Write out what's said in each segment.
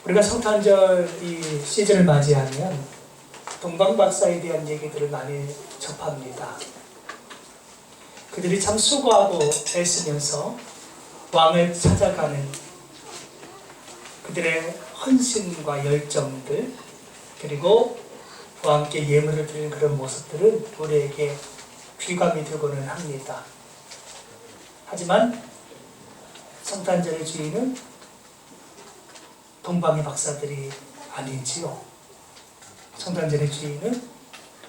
우리가 성탄절 이 시즌을 맞이하면 동방박사에 대한 얘기들을 많이 접합니다. 그들이 참 수고하고 애쓰면서 왕을 찾아가는 그들의 헌신과 열정들, 그리고 그와 함께 예물을 드리는 그런 모습들은 우리에게 귀감이 되고는 합니다. 하지만 성탄절의 주인은 동방의 박사들이 아니지요. 성탄절의 주인은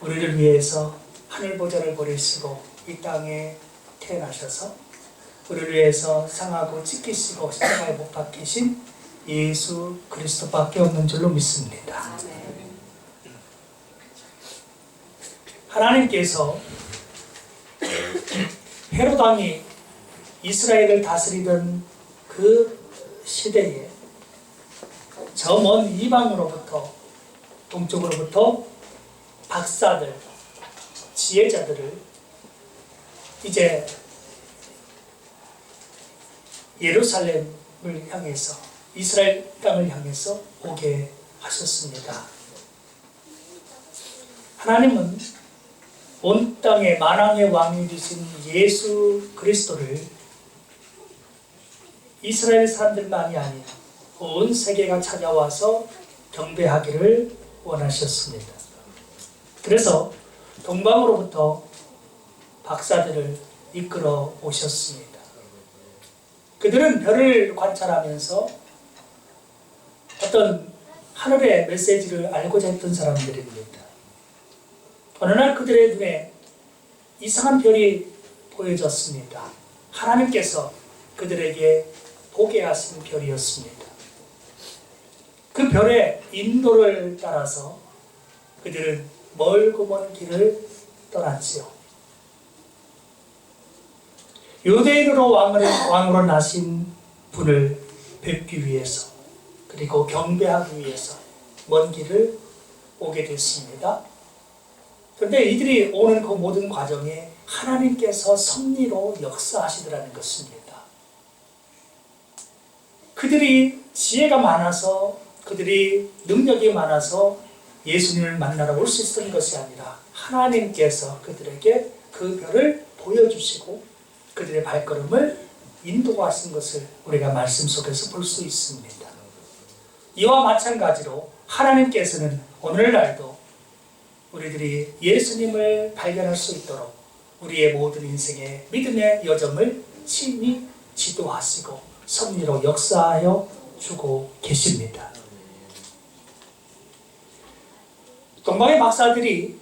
우리를 위해서 하늘 보좌를 버리시고 이 땅에 태어나셔서 우리를 위해서 상하고 찢기시고 십자가에 못 박히신 예수 그리스도밖에 없는 줄로 믿습니다. 하나님께서 헤롯 왕이 이스라엘을 다스리던 그 시대에 저 먼 이방으로부터, 동쪽으로부터 박사들, 지혜자들을 이제 예루살렘을 향해서, 이스라엘 땅을 향해서 오게 하셨습니다. 하나님은 온 땅의 만왕의 왕이 되신 예수 그리스도를 이스라엘 사람들만이 아닌 온 세계가 찾아와서 경배하기를 원하셨습니다. 그래서 동방으로부터 박사들을 이끌어 오셨습니다. 그들은 별을 관찰하면서 어떤 하늘의 메시지를 알고자 했던 사람들입니다. 어느 날 그들의 눈에 이상한 별이 보여졌습니다. 하나님께서 그들에게 보게 하신 별이었습니다. 그 별의 인도를 따라서 그들은 멀고 먼 길을 떠났지요. 유대인으로 왕으로 나신 분을 뵙기 위해서, 그리고 경배하기 위해서 먼 길을 오게 됐습니다. 그런데 이들이 오는 그 모든 과정에 하나님께서 섭리로 역사하시더라는 것입니다. 그들이 지혜가 많아서, 그들이 능력이 많아서 예수님을 만나러 올 수 있었던 것이 아니라 하나님께서 그들에게 그 별을 보여주시고 그들의 발걸음을 인도하신 것을 우리가 말씀 속에서 볼 수 있습니다. 이와 마찬가지로 하나님께서는 오늘날도 우리들이 예수님을 발견할 수 있도록 우리의 모든 인생의 믿음의 여정을 친히 지도하시고 섭리로 역사하여 주고 계십니다. 동방의 박사들이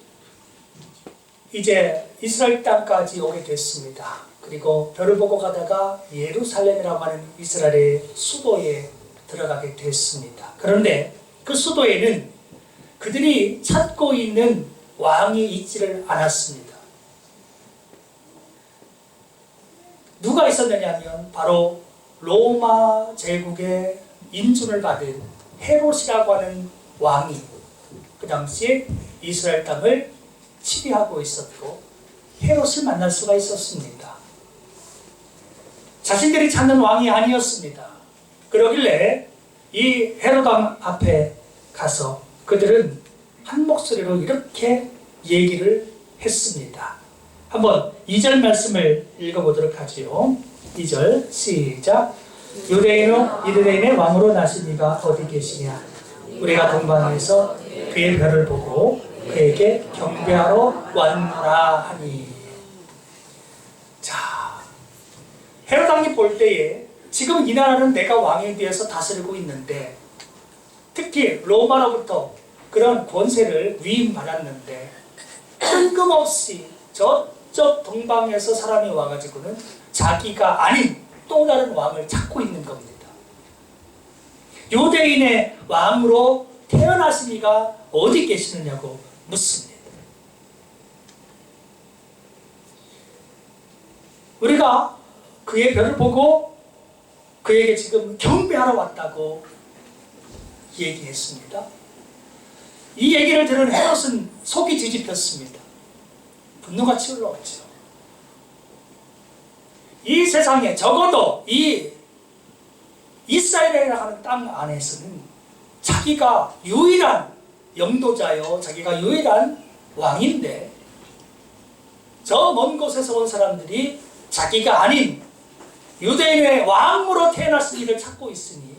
이제 이스라엘 땅까지 오게 됐습니다. 그리고 별을 보고 가다가 예루살렘이라고 하는 이스라엘의 수도에 들어가게 됐습니다. 그런데 그 수도에는 그들이 찾고 있는 왕이 있지를 않았습니다. 누가 있었느냐면 바로 로마 제국의 인준을 받은 헤롯이라고 하는 왕이 그 당시에 이스라엘 땅을 치리하고 있었고 헤롯을 만날 수가 있었습니다. 자신들이 찾는 왕이 아니었습니다. 그러길래 이 헤롯 왕 앞에 가서 그들은 한 목소리로 이렇게 얘기를 했습니다. 한번 2절 말씀을 읽어보도록 하지요. 2절 시작. 유대인의 왕으로 나신 이가 어디 계시냐? 우리가 동방에서 그의 별을 보고 그에게 경배하러 왔노라 하니. 자, 헤롯 왕이 볼 때에 지금 이 나라는 내가 왕에 대해서 다스리고 있는데, 특히 로마로부터 그런 권세를 위임받았는데 뜬금없이 저쪽 동방에서 사람이 와가지고는 자기가 아닌 또 다른 왕을 찾고 있는 겁니다. 유대인의 왕으로 태어나신 이가 어디 계시느냐고 묻습니다. 우리가 그의 별을 보고 그에게 지금 경배하러 왔다고 얘기했습니다. 이 얘기를 들은 헤롯은 속이 뒤집혔습니다. 분노가 치올라왔죠. 이 세상에 적어도 이 이스라엘이라고 하는 땅 안에서는 자기가 유일한 영도자요, 자기가 유일한 왕인데 저 먼 곳에서 온 사람들이 자기가 아닌 유대인의 왕으로 태어났을 일을 찾고 있으니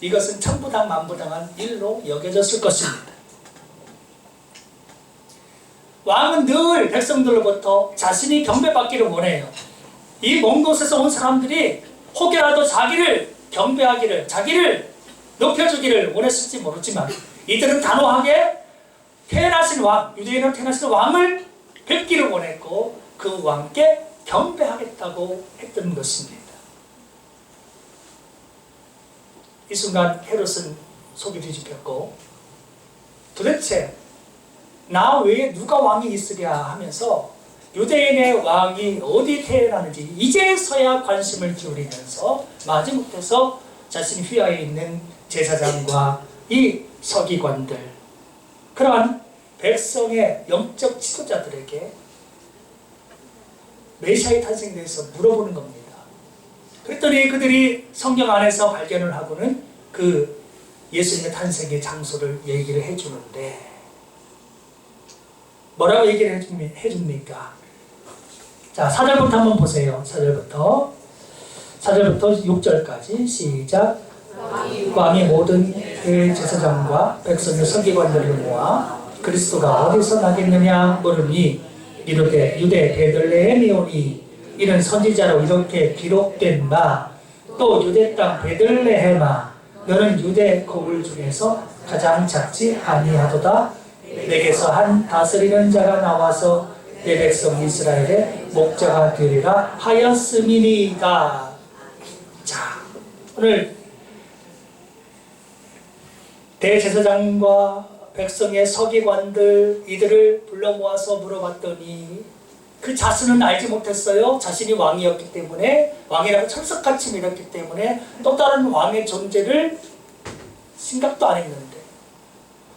이것은 천부당 만부당한 일로 여겨졌을 것입니다. 왕은 늘 백성들로부터 자신이 경배받기를 원해요. 이 먼 곳에서 온 사람들이 혹여라도 자기를 경배하기를, 자기를 높여주기를 원했을지 모르지만 이들은 단호하게 태어나신 왕, 유대인으로 태어나신 왕을 뵙기를 원했고 그 왕께 경배하겠다고 했던 것입니다. 이 순간 헤롯은 속이 뒤집혔고 도대체 나 외에 누가 왕이 있으랴 하면서 유대인의 왕이 어디 태어나는지 이제서야 관심을 기울이면서 마지못해서 자신 휘하에 있는 제사장과 이 서기관들, 그러한 백성의 영적 지도자들에게 메시아의 탄생에 대해서 물어보는 겁니다. 그랬더니 그들이 성경 안에서 발견을 하고는 그 예수님의 탄생의 장소를 얘기를 해주는데 뭐라고 얘기를 해줍니까? 자, 4절부터 한번 보세요. 4절부터 6절까지 시작. 왕이 모든 대제사장과 백성의 서기관들을 모아 그리스도가 어디서 나겠느냐 물으니 이르되 유대 베들레헴이오니 이는 선지자로 이렇게 기록된 바 또 유대 땅 베들레헴아 너는 유대 거울 중에서 가장 작지 아니하도다. 내게서 한 다스리는 자가 나와서 내 백성 이스라엘의 목자가 되리라 하였음이니이다. 자, 오늘 대제사장과 백성의 서기관들 이들을 불러 모아서 물어봤더니 그 자신은 알지 못했어요. 자신이 왕이었기 때문에, 왕이라고 철석같이 믿었기 때문에 또 다른 왕의 존재를 생각도 안 했는데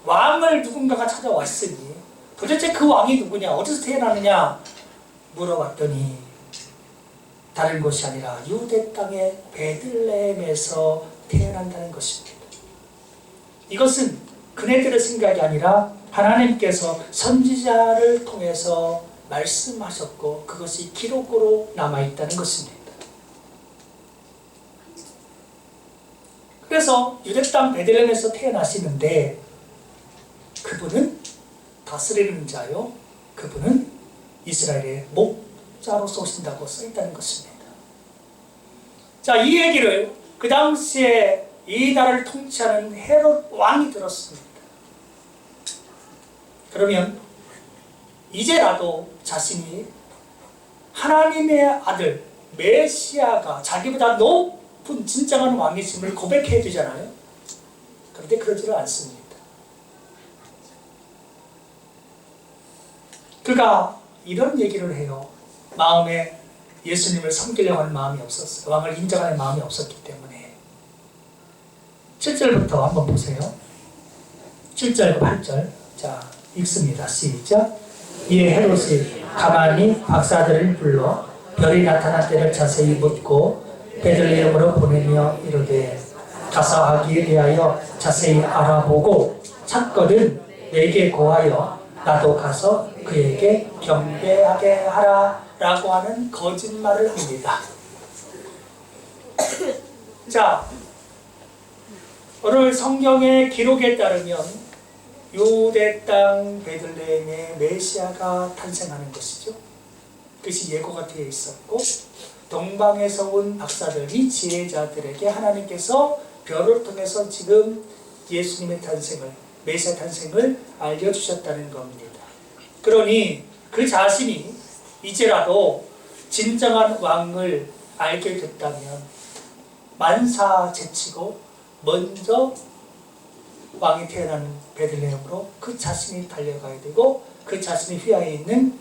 왕을 누군가가 찾아왔으니 도대체 그 왕이 누구냐, 어디서 태어나느냐 물어봤더니 다른 곳이 아니라 유대 땅의 베들레헴에서 태어난다는 것입니다. 이것은 그네들의 생각이 아니라 하나님께서 선지자를 통해서 말씀하셨고 그것이 기록으로 남아있다는 것입니다. 그래서 유대 땅 베들레헴에서 태어나시는데 그분은 다스리는 자요, 그분은 이스라엘의 목자로서 오신다고 써있다는 것입니다. 자, 이 얘기를 그 당시에 이 나라를 통치하는 헤롯 왕이 들었습니다. 그러면 이제라도 자신이 하나님의 아들 메시아가 자기보다 높은 진정한 왕이심을 고백해야 되잖아요. 그런데 그러지를 않습니다. 그가 이런 얘기를 해요. 마음에 예수님을 섬기려고 하는 마음이 없었어요. 왕을 인정하는 마음이 없었기 때문에. 7절부터 한번 보세요. 7절과 8절. 자, 읽습니다. 시작. 이에 헤롯이 가만히 박사들을 불러 별이 나타난 때를 자세히 묻고 베들레헴으로 보내며 이르되 가서 아기에 대하여 자세히 알아보고 찾거든 내게 고하여 나도 가서 그에게 경배하게 하라 라고 하는 거짓말을 합니다. 자, 오늘 성경의 기록에 따르면 유대 땅 베들레헴에 메시아가 탄생하는 것이죠. 그것이 예고가 되어 있었고 동방에서 온 박사들이 지혜자들에게 하나님께서 별을 통해서 지금 예수님의 탄생을, 메시아 탄생을 알려주셨다는 겁니다. 그러니 그 자신이 이제라도 진정한 왕을 알게 됐다면 만사 제치고 먼저 왕이 태어나는 베들레헴으로 그 자신이 달려가야 되고 그 자신이 휘하에 있는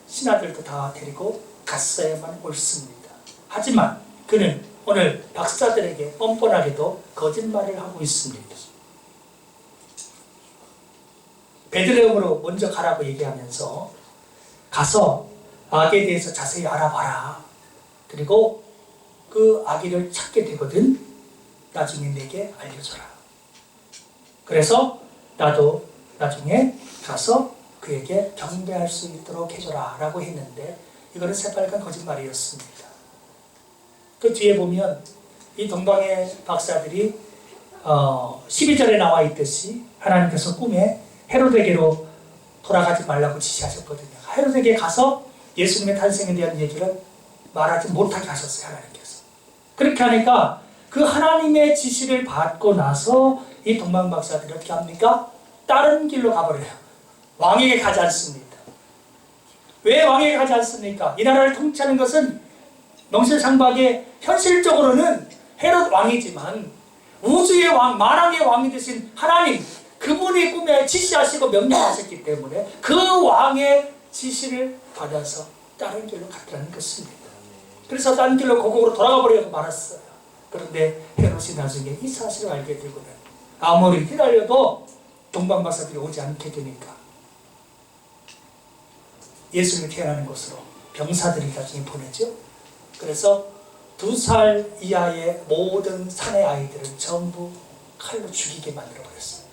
신하들도 다 데리고 갔어야만 옳습니다. 하지만 그는 오늘 박사들에게 뻔뻔하게도 거짓말을 하고 있습니다. 베들레헴으로 먼저 가라고 얘기하면서 가서 아기에 대해서 자세히 알아봐라. 그리고 그 아기를 찾게 되거든 나중에 내게 알려줘라. 그래서 나도 나중에 가서 그에게 경배할 수 있도록 해줘라 라고 했는데 이거는 새빨간 거짓말이었습니다. 그 뒤에 보면 이 동방의 박사들이 12절에 나와 있듯이 하나님께서 꿈에 헤로데게로 돌아가지 말라고 지시하셨거든요. 헤로데게 가서 예수님의 탄생에 대한 얘기를 말하지 못하게 하셨어요. 하나님께서. 그렇게 하니까 그 하나님의 지시를 받고 나서 이 동방 박사들이 어떻게 합니까? 다른 길로 가버려요. 왕에게 가지 않습니다. 왜 왕에게 가지 않습니까? 이 나라를 통치하는 것은 명실상부하게 현실적으로는 헤롯 왕이지만 우주의 왕, 만왕의 왕이 되신 하나님, 그분이 꿈에 지시하시고 명령하셨기 때문에 그 왕의 지시를 받아서 다른 길로 갔다는 것입니다. 그래서 다른 길로 고국으로 돌아가 버리고 말았어요. 그런데 헤롯이 나중에 이 사실을 알게 되고는 아무리 기다려도 동방 박사들이 오지 않게 되니까 예수님이 태어나는 곳으로 병사들이 나중에 보내죠. 그래서 2살 이하의 모든 사내 아이들을 전부 칼로 죽이게 만들어버렸어요.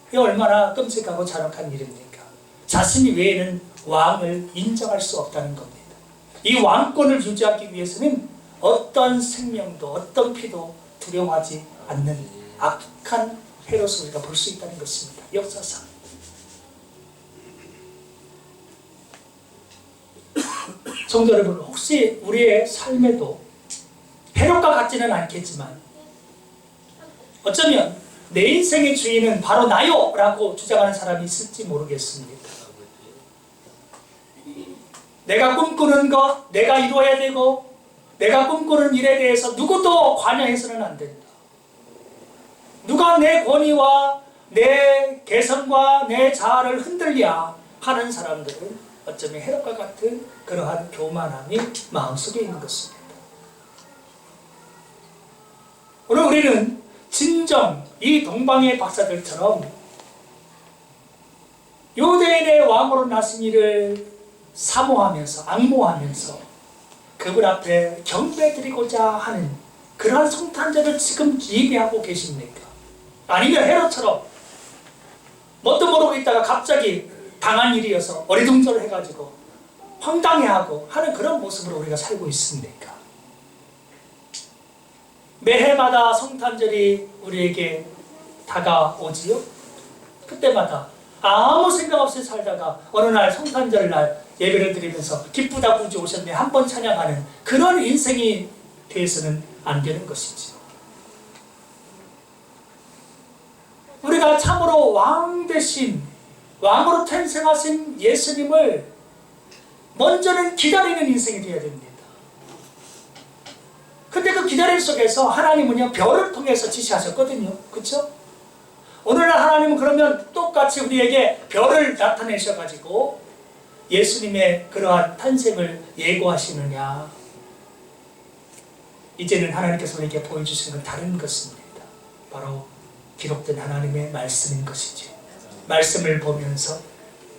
이게 얼마나 끔찍하고 잔혹한 일입니까? 자신이 외에는 왕을 인정할 수 없다는 겁니다. 이 왕권을 유지하기 위해서는 어떤 생명도 어떤 피도 두려워하지 않는 악한 헤롯을 우리가 볼 수 있다는 것입니다. 역사상. 성도 여러분, 혹시 우리의 삶에도 헤롯과 같지는 않겠지만 어쩌면 내 인생의 주인은 바로 나요! 라고 주장하는 사람이 있을지 모르겠습니다. 내가 꿈꾸는 것, 내가 이루어야 되고 내가 꿈꾸는 일에 대해서 누구도 관여해서는 안 된다. 누가 내 권위와 내 개성과 내 자아를 흔들랴 하는 사람들은 어쩌면 헤롯과 같은 그러한 교만함이 마음속에 있는 것입니다. 오늘 우리는 진정 이 동방의 박사들처럼 유대인의 왕으로 나신 이를 사모하면서 앙모하면서 그분 앞에 경배드리고자 하는 그러한 성탄절을 지금 예배하고 계십니까? 아니면 헤롯처럼 뭣도 모르고 있다가 갑자기 당한 일이어서 어리둥절해가지고 황당해하고 하는 그런 모습으로 우리가 살고 있습니까? 매해마다 성탄절이 우리에게 다가오지요? 그때마다 아무 생각 없이 살다가 어느 날 성탄절 날 예배를 드리면서 기쁘다 구주 오셨네 한번 찬양하는 그런 인생이 돼서는 안 되는 것이지요. 우리가 참으로 왕 대신 왕으로 탄생하신 예수님을 먼저는 기다리는 인생이 되어야 됩니다. 근데 그 기다림 속에서 하나님은요 별을 통해서 지시하셨거든요. 그렇죠? 오늘날 하나님은 그러면 똑같이 우리에게 별을 나타내셔가지고 예수님의 그러한 탄생을 예고하시느냐? 이제는 하나님께서 우리에게 보여주시는 건 다른 것입니다. 바로 기록된 하나님의 말씀인 것이죠. 말씀을 보면서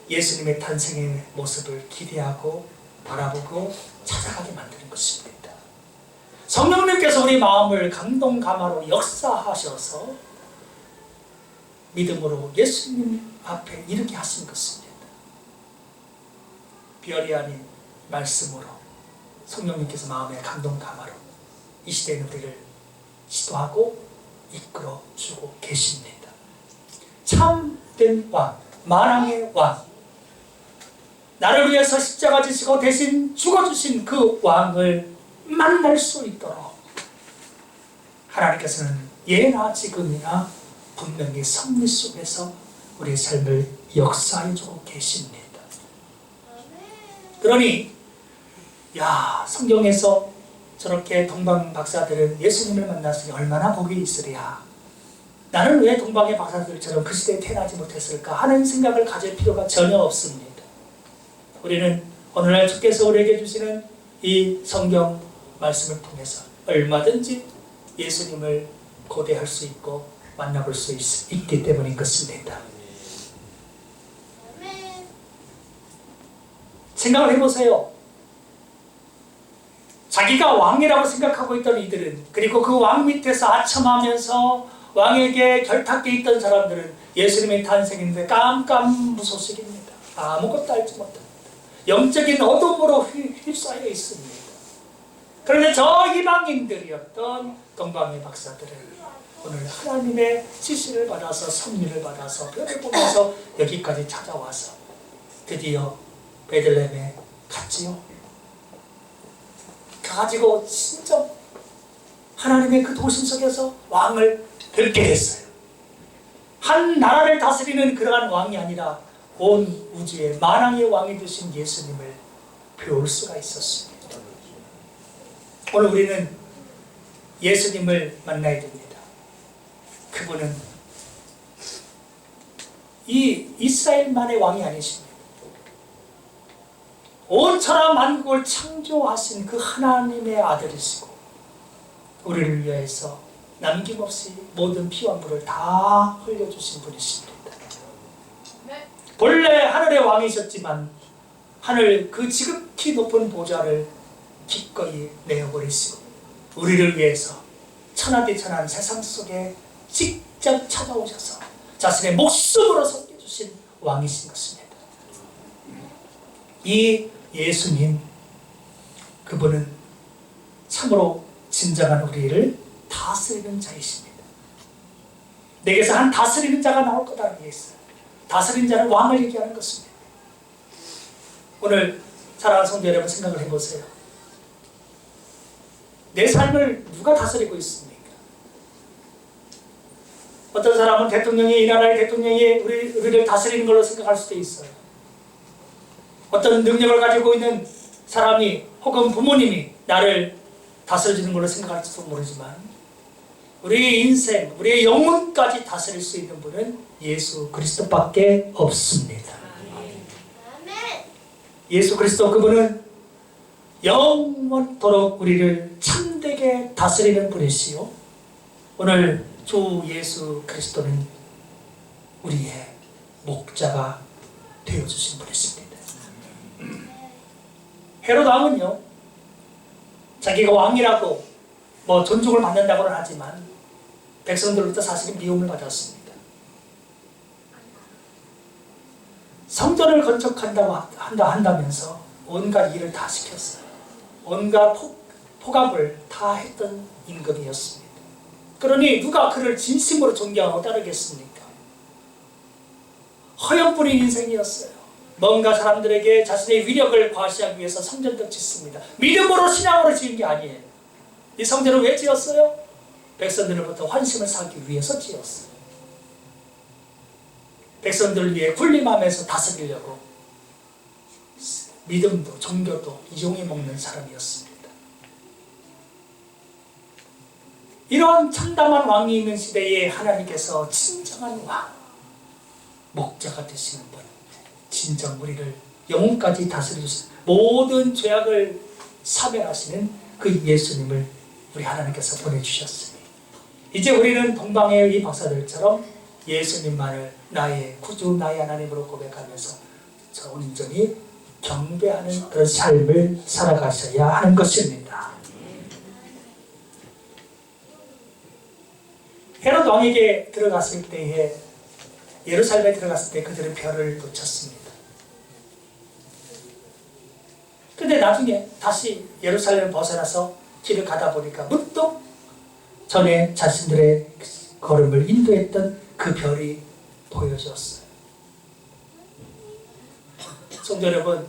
예수님의 탄생의 모습을 기대하고 바라보고 찾아가게 만드는 것입니다. 성령님께서 우리 마음을 감동 감화로 역사하셔서 믿음으로 예수님 앞에 이르게 하신 것입니다. 별이 아닌 말씀으로 성령님께서 마음의 감동 감화로 이 시대의 우리를 지도하고 이끌어주고 계십니다. 참된 왕, 만왕의 왕, 나를 위해서 십자가 지시고 대신 죽어주신 그 왕을 만날 수 있도록 하나님께서는 예나 지금이나 분명히 섭리 속에서 우리의 삶을 역사해주고 계십니다. 그러니 성경에서 저렇게 동방 박사들은 예수님을 만났으니 얼마나 복이 있으랴, 나는 왜 동방의 박사들처럼 그 시대에 태어나지 못했을까 하는 생각을 가질 필요가 전혀 없습니다. 우리는 오늘날 주께서 우리에게 주시는 이 성경 말씀을 통해서 얼마든지 예수님을 고대할 수 있고 만나볼 수 있기 때문인 것입니다. 생각을 해보세요. 자기가 왕이라고 생각하고 있던 이들은, 그리고 그 왕 밑에서 아첨하면서 왕에게 결탁돼 있던 사람들은 예수님의 탄생인데 깜깜무소식입니다. 아무것도 알지 못합니다. 영적인 어둠으로 휩싸여 있습니다. 그런데 저 이방인들이었던 동방의 박사들은 오늘 하나님의 지시를 받아서 섭리를 받아서 별을 보면서 여기까지 찾아와서 드디어 베들레헴에 갔지요. 가가지고 진짜 하나님의 그 도심 속에서 왕을 뵙게 됐어요. 한 나라를 다스리는 그러한 왕이 아니라 온 우주의 만왕의 왕이 되신 예수님을 배울 수가 있었습니다. 오늘 우리는 예수님을 만나야 됩니다. 그분은 이 이스라엘만의 왕이 아니십니다. 온 천하 만국을 창조하신 그 하나님의 아들이시고 우리를 위해서 남김없이 모든 피와 물을 다 흘려주신 분이십니다. 본래 하늘의 왕이셨지만 하늘 그 지극히 높은 보좌를 기꺼이 내어버리시고 우리를 위해서 천하디천한 세상 속에 직접 찾아오셔서 자신의 목숨으로 섬겨주신 왕이신 것입니다. 이 예수님, 그분은 참으로 진정한 우리를 다스리는 자이십니다. 내게서 한 다스리는 자가 나올 거다 얘기했어요. 다스리는 자는 왕을 얘기하는 것입니다. 오늘 사랑하는 성도 여러분, 생각을 해보세요. 내 삶을 누가 다스리고 있습니까? 어떤 사람은 대통령이, 이 나라의 대통령이 우리를 다스리는 걸로 생각할 수도 있어요. 어떤 능력을 가지고 있는 사람이 혹은 부모님이 나를 다스려주는 걸로 생각할지도 모르지만 우리의 인생, 우리의 영혼까지 다스릴 수 있는 분은 예수 그리스도밖에 없습니다. 예수 그리스도, 그분은 영원토록 우리를 참되게 다스리는 분이시요, 오늘 주 예수 그리스도는 우리의 목자가 되어주신 분이십니다. 헤롯 왕은요, 자기가 왕이라고 존중을 받는다고는 하지만 백성들로부터 사실은 미움을 받았습니다. 성전을 건축한다고 한다면서 온갖 일을 다 시켰어요. 온갖 폭압을 다 했던 임금이었습니다. 그러니 누가 그를 진심으로 존경하고 따르겠습니까? 허영뿐인 인생이었어요. 뭔가 사람들에게 자신의 위력을 과시하기 위해서 성전도 짓습니다. 믿음으로, 신앙으로 지은 게 아니에요. 이 성전을 왜 지었어요? 백성들로부터 환심을 사기 위해서 지었어요. 백성들을 위해 군림하면서 다스리려고 믿음도 종교도 이용해 먹는 사람이었습니다. 이런 참담한 왕이 있는 시대에 하나님께서 진정한 왕, 목자가 되시는 분, 진정 우리를 영혼까지 다스려주시는, 모든 죄악을 사멸하시는 그 예수님을 우리 하나님께서 보내주셨으니 이제 우리는 동방의 이 박사들처럼 예수님만을 나의 구주, 나의 하나님으로 고백하면서 온전히 경배하는 그런 삶을 살아가셔야 하는 것입니다. 헤롯 왕에게 들어갔을 때에, 예루살렘에 들어갔을 때 그들은 별을 놓쳤습니다. 근데 나중에 다시 예루살렘을 벗어나서 길을 가다 보니까 문득 전에 자신들의 걸음을 인도했던 그 별이 보여졌어요. 성도 여러분,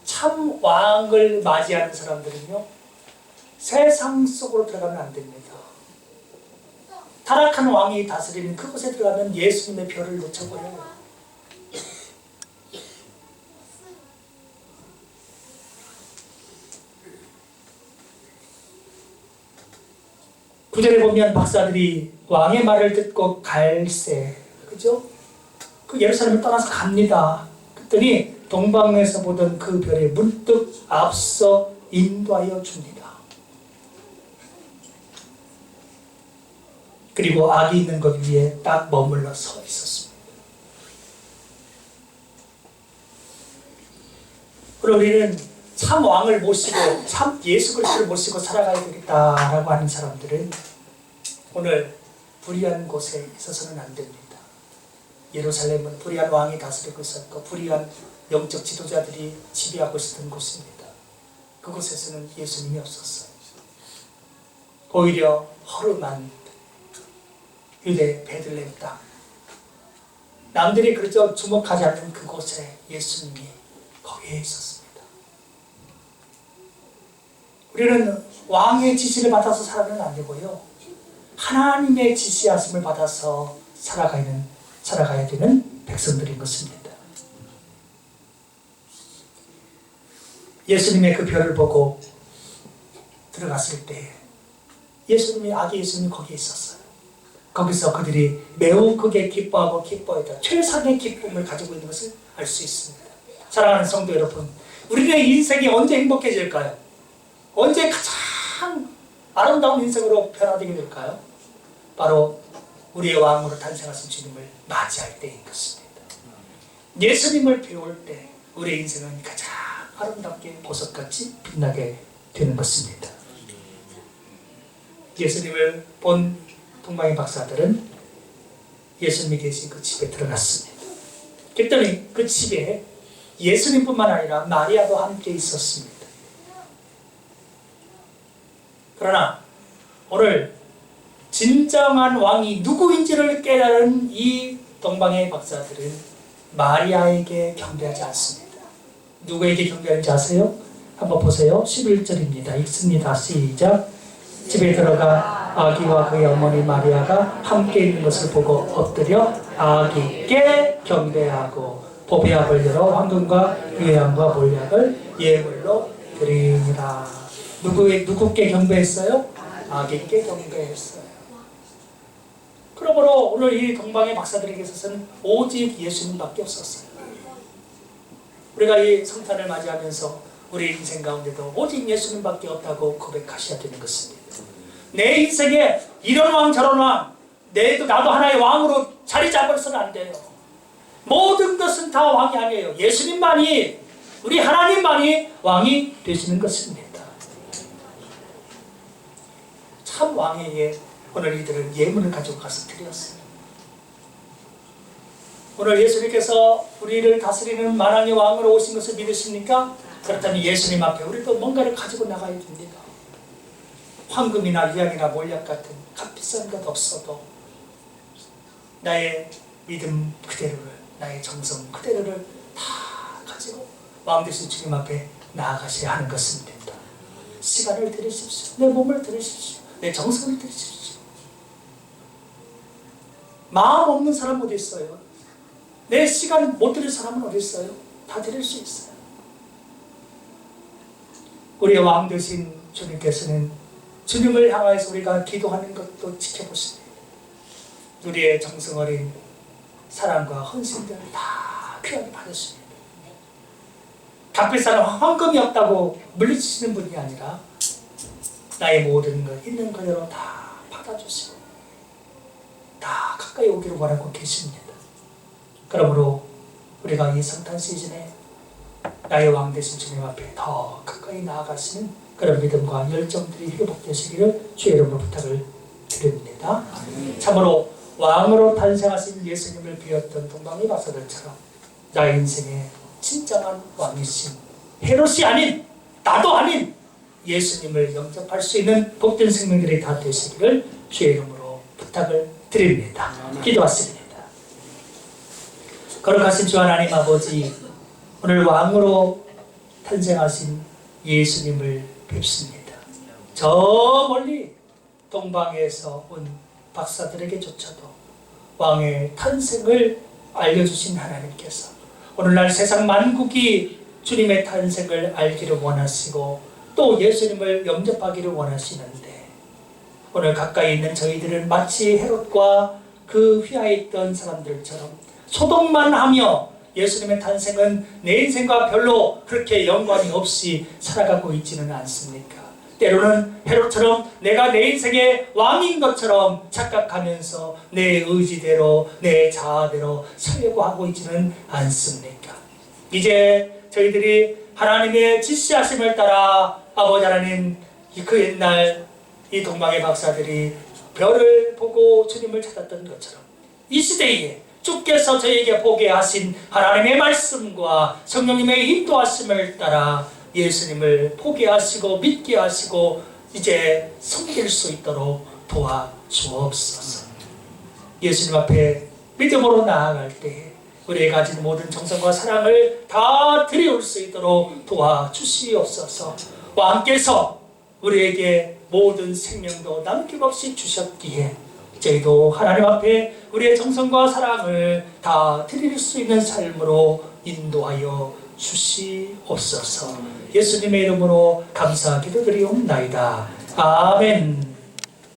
참 왕을 맞이하는 사람들은요, 세상 속으로 들어가면 안 됩니다. 타락한 왕이 다스리는 그곳에 들어가면 예수님의 별을 놓쳐버려요. 구절에 보면 박사들이 왕의 말을 듣고 갈새, 그죠? 그 예루살렘을 떠나서 갑니다. 그랬더니 동방에서 보던 그 별이 문득 앞서 인도하여 줍니다. 그리고 악이 있는 것 위에 딱 머물러 서 있었습니다. 그리고 우리는 참 왕을 모시고 참 예수 그리스도를 모시고 살아가야 되겠다라고 하는 사람들은 오늘 불의한 곳에 있어서는 안 됩니다. 예루살렘은 불의한 왕이 다스리고 있었고 불의한 영적 지도자들이 지배하고 있었던 곳입니다. 그곳에서는 예수님이 없었어요. 오히려 허름한 유대 베들레헴 땅, 남들이 그저 주목하지 않는 그곳에 예수님이 거기에 있었습니다. 우리는 왕의 지시를 받아서 살아가는 안 되고요, 하나님의 지시하심을 받아서 살아가야 되는 백성들인 것입니다. 예수님의 그 별을 보고 들어갔을 때 아기 예수님이 거기에 있었어요. 거기서 그들이 매우 크게 기뻐하고 기뻐했다. 최상의 기쁨을 가지고 있는 것을 알 수 있습니다. 사랑하는 성도 여러분, 우리의 인생이 언제 행복해질까요? 언제 가장 아름다운 인생으로 변화되게 될까요? 바로 우리의 왕으로 탄생하신 주님을 맞이할 때인 것입니다. 예수님을 배울 때 우리의 인생은 가장 아름답게 보석같이 빛나게 되는 것입니다. 예수님을 본 동방의 박사들은 예수님이 계신 그 집에 들어갔습니다. 그랬더니 그 집에 예수님뿐만 아니라 마리아도 함께 있었습니다. 그러나 오늘 진정한 왕이 누구인지를 깨달은 이 동방의 박사들은 마리아에게 경배하지 않습니다. 누구에게 경배하는지 아세요? 한번 보세요. 11절입니다. 읽습니다. 시작. 집에 들어가 아기와 그의 어머니 마리아가 함께 있는 것을 보고 엎드려 아기께 경배하고 보배압을 열어 황금과 유향과 몰약을 예물로 드리니라. 누구께 경배했어요? 아기께 경배했어요. 그러므로 오늘 이 동방의 박사들에게 있어서는 오직 예수님밖에 없었어요. 우리가 이 성탄을 맞이하면서 우리 인생 가운데도 오직 예수님밖에 없다고 고백하셔야 되는 것입니다. 내 인생에 이런 왕 저런 왕, 나도 하나의 왕으로 자리 잡아서는 안 돼요. 모든 것은 다 왕이 아니에요. 예수님만이, 우리 하나님만이 왕이 되시는 것입니다. 참 왕에게 오늘 이들은 예물을 가지고 가서 드렸어요. 오늘 예수님께서 우리를 다스리는 만왕의 왕으로 오신 것을 믿으십니까? 그렇다면 예수님 앞에 우리도 뭔가를 가지고 나가야 됩니다. 황금이나 유향이나 몰약 같은 값비싼 것 없어도 나의 믿음 그대로를, 나의 정성 그대로를 다 가지고 왕 되신 주님 앞에 나아가셔야 하는 것입니다. 시간을 들이십시오. 내 몸을 들이십시오. 내 정성을 들이십시오. 마음 없는 사람 어디 있어요? 내 시간 못 드릴 사람은 어디 있어요? 다 드릴 수 있어요. 우리의 왕 되신 주님께서는 주님을 향해서 우리가 기도하는 것도 지켜보십니다. 우리의 정성 어린 사랑과 헌신들을 다 귀하게 받으십니다. 값비싼 황금이 없다고 물리치시는 분이 아니라 나의 모든 것 있는 그대로 다 받아주시고 다 가까이 오기를 원하고 계십니다. 그러므로 우리가 이 성탄 시즌에 나의 왕 되신 주님 앞에 더 가까이 나아가시는 그런 믿음과 열정들이 회복되시기를 주의 이름으로 부탁을 드립니다. 참으로 왕으로 탄생하신 예수님을 비웠던 동방의 박사들처럼 나의 인생에 진정한 왕이신 헤롯이 아닌, 나도 아닌 예수님을 영접할 수 있는 복된 생명들이 다 되시기를 주의 이름으로 부탁을 드립니다. 기도하십니다. 거룩하신 주 하나님 아버지, 오늘 왕으로 탄생하신 예수님을 뵙습니다. 저 멀리 동방에서 온 박사들에게조차도 왕의 탄생을 알려주신 하나님께서 오늘날 세상 만국이 주님의 탄생을 알기를 원하시고 또 예수님을 영접하기를 원하시는데 오늘 가까이 있는 저희들은 마치 헤롯과 그 휘하에 있던 사람들처럼 소동만 하며 예수님의 탄생은 내 인생과 별로 그렇게 연관이 없이 살아가고 있지는 않습니까? 때로는 헤롯처럼 내가 내 인생의 왕인 것처럼 착각하면서 내 의지대로 내 자아대로 살려고 하고 있지는 않습니까? 이제 저희들이 하나님의 지시하심을 따라 아버지 하나님 그 옛날 이 동방의 박사들이 별을 보고 주님을 찾았던 것처럼 이 시대에 주께서 저에게 보게 하신 하나님의 말씀과 성령님의 인도하심을 따라 예수님을 보게 하시고 믿게 하시고 이제 섬길 수 있도록 도와주옵소서. 예수님 앞에 믿음으로 나아갈 때 우리가 가진 모든 정성과 사랑을 다 드려올 수 있도록 도와주시옵소서. 왕께서 우리에게 모든 생명도 남김없이 주셨기에 저희도 하나님 앞에 우리의 정성과 사랑을 다 드릴 수 있는 삶으로 인도하여 주시옵소서. 예수님의 이름으로 감사 기도드리옵나이다. 아멘.